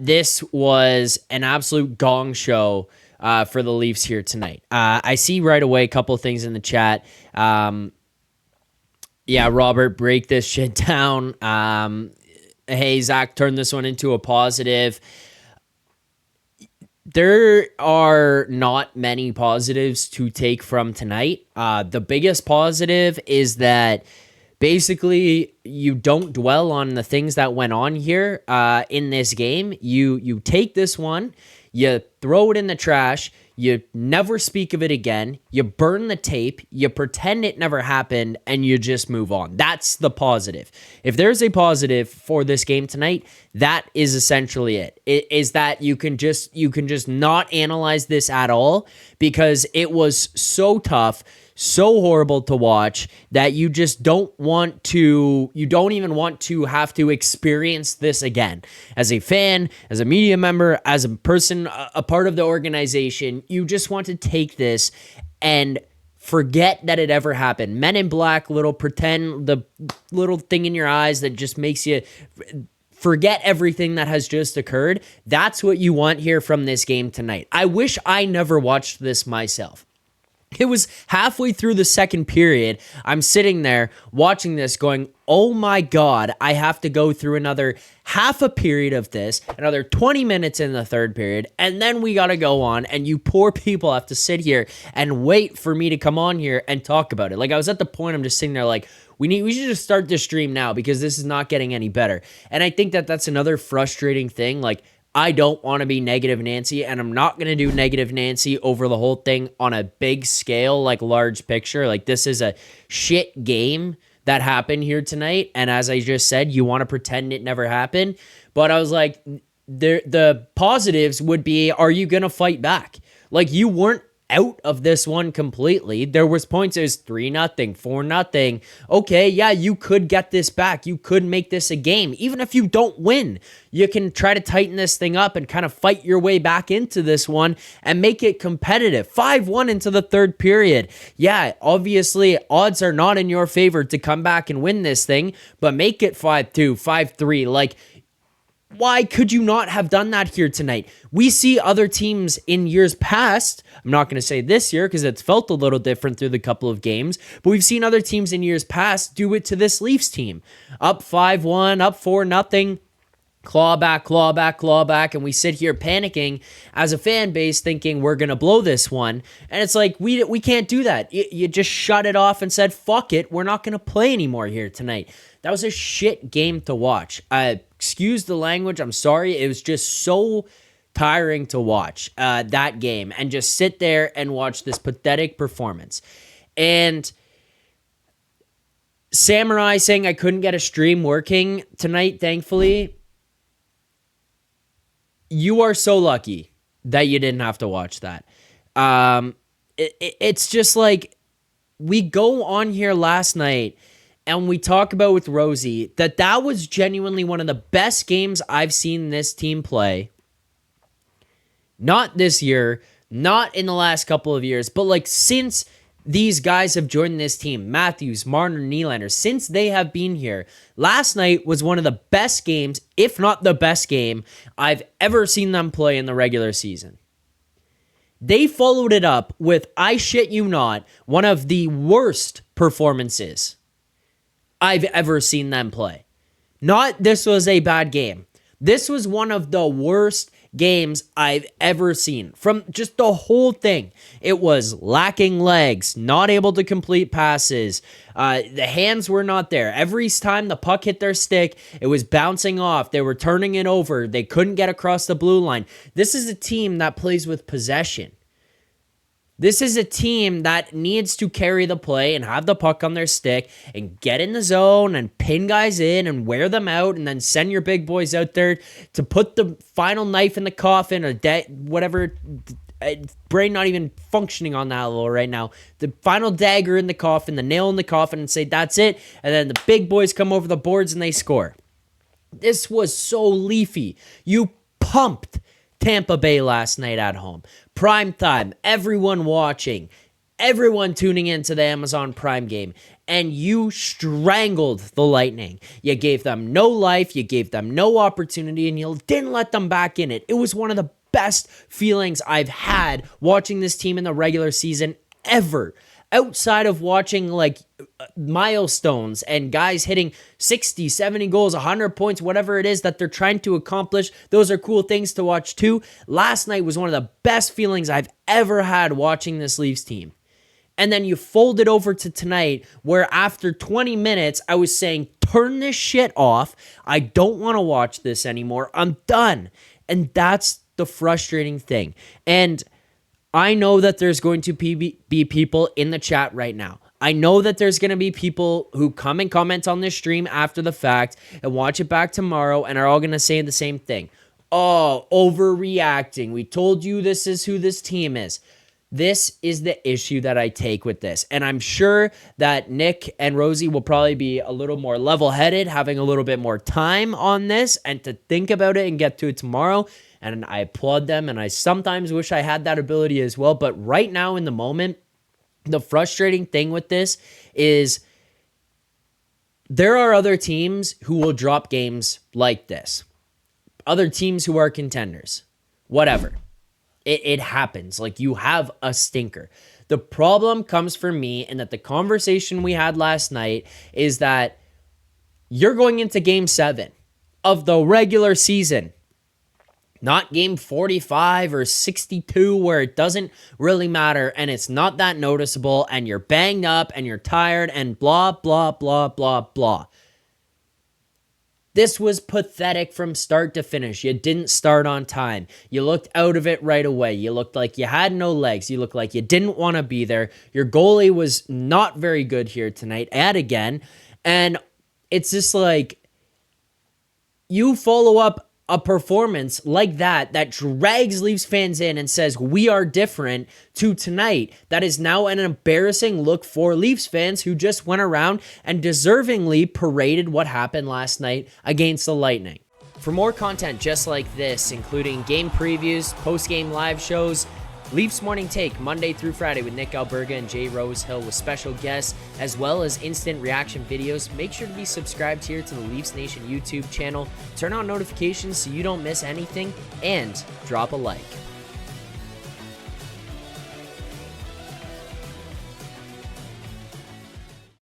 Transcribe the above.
this was an absolute gong show for the Leafs here tonight. I see right away a couple of things in the chat. Yeah, Robert, break this shit down. Hey, Zach, turn this one into a positive. There are not many positives to take from tonight. The biggest positive is that basically you don't dwell on the things that went on here in this game. You take this one, you throw it in the trash, you never speak of it again, you burn the tape, you pretend it never happened, and you just move on. That's the positive. If there's a positive for this game tonight, that is essentially it. It is that you can just not analyze this at all because it was so tough, so horrible to watch that you just don't even want to have to experience this again. As a fan, as a media member, as a person, a part of the organization, you just want to take this and forget that it ever happened. Men in Black, little pretend, the little thing in your eyes that just makes you forget everything that has just occurred. That's what you want here from this game tonight. I wish I never watched this myself. It was halfway through the second period. I'm sitting there watching this going, oh my God, I have to go through another half a period of this, another 20 minutes in the third period, and then we got to go on, and you poor people have to sit here and wait for me to come on here and talk about it. Like, I was at the point, I'm just sitting there like, we should just start this stream now because this is not getting any better. And I think that that's another frustrating thing. Like, I don't want to be negative Nancy, and I'm not going to do negative Nancy over the whole thing on a big scale, like large picture. Like, this is a shit game that happened here tonight. And as I just said, you want to pretend it never happened. But I was like, the positives would be, are you going to fight back? Like, you weren't out of this one completely. There was points it was 3-0, 4-0. Okay, yeah, you could get this back. You could make this a game. Even if you don't win, you can try to tighten this thing up and kind of fight your way back into this one and make it competitive. 5-1 into the third period. Yeah, obviously, odds are not in your favor to come back and win this thing, but make it 5-2, 5-3. Like, why could you not have done that here tonight? We see other teams in years past. I'm not going to say this year because it's felt a little different through the couple of games, but we've seen other teams in years past do it to this Leafs team. Up 5-1, up 4-0, claw back, claw back, claw back, and we sit here panicking as a fan base thinking we're going to blow this one. And it's like, we can't do that. You just shut it off and said, fuck it, we're not going to play anymore here tonight. That was a shit game to watch. Excuse the language, I'm sorry. It was just so tiring to watch that game and just sit there and watch this pathetic performance. And Samurai saying I couldn't get a stream working tonight, thankfully. You are so lucky that you didn't have to watch that. It's just like, we go on here last night and we talk about with Rosie that was genuinely one of the best games I've seen this team play. Not this year, not in the last couple of years, but like since these guys have joined this team, Matthews, Marner, Nylander, since they have been here, last night was one of the best games, if not the best game, I've ever seen them play in the regular season. They followed it up with, I shit you not, one of the worst performances I've ever seen them play. Not this was a bad game. This was one of the worst games I've ever seen. From just the whole thing. It was lacking legs, not able to complete passes. The hands were not there. Every time the puck hit their stick, it was bouncing off. They were turning it over. They couldn't get across the blue line. This is a team that plays with possession. This is a team that needs to carry the play and have the puck on their stick and get in the zone and pin guys in and wear them out and then send your big boys out there to put the final knife in the coffin or whatever. Brain not even functioning on that level right now. The final dagger in the coffin, the nail in the coffin, and say that's it. And then the big boys come over the boards and they score. This was so Leafy. You pumped Tampa Bay last night at home. Prime time, everyone watching. everyone tuning into the Amazon Prime game, and you strangled the Lightning. You gave them no life, you gave them no opportunity, and you didn't let them back in it. It was one of the best feelings I've had watching this team in the regular season ever. Outside of watching like milestones and guys hitting 60, 70 goals, 100 points, whatever it is that they're trying to accomplish, those are cool things to watch too. Last night was one of the best feelings I've ever had watching this Leafs team. And then you fold it over to tonight, where after 20 minutes, I was saying, turn this shit off. I don't want to watch this anymore. I'm done. And that's the frustrating thing. And I know that there's going to be people in the chat right now. I know that there's going to be people who come and comment on this stream after the fact and watch it back tomorrow and are all going to say the same thing. Oh, overreacting. We told you this is who this team is. This is the issue that I take with this. And I'm sure that Nick and Rosie will probably be a little more level-headed, having a little bit more time on this and to think about it and get to it tomorrow. And I applaud them, and I sometimes wish I had that ability as well. But right now in the moment, the frustrating thing with this is there are other teams who will drop games like this. Other teams who are contenders. Whatever. It happens. Like, you have a stinker. The problem comes for me, and that the conversation we had last night is that you're going into game 7 of the regular season. Not game 45 or 62 where it doesn't really matter and it's not that noticeable and you're banged up and you're tired and blah, blah, blah, blah, blah. This was pathetic from start to finish. You didn't start on time. You looked out of it right away. You looked like you had no legs. You looked like you didn't want to be there. Your goalie was not very good here tonight and again. And it's just like you follow up a performance like that drags Leafs fans in and says, we are different, to tonight. That is now an embarrassing look for Leafs fans who just went around and deservingly paraded what happened last night against the Lightning. For more content just like this, including game previews, post-game live shows, Leafs Morning Take, Monday through Friday with Nick Alberga and Jay Rosehill with special guests, as well as instant reaction videos. Make sure to be subscribed here to the Leafs Nation YouTube channel. Turn on notifications so you don't miss anything, and drop a like.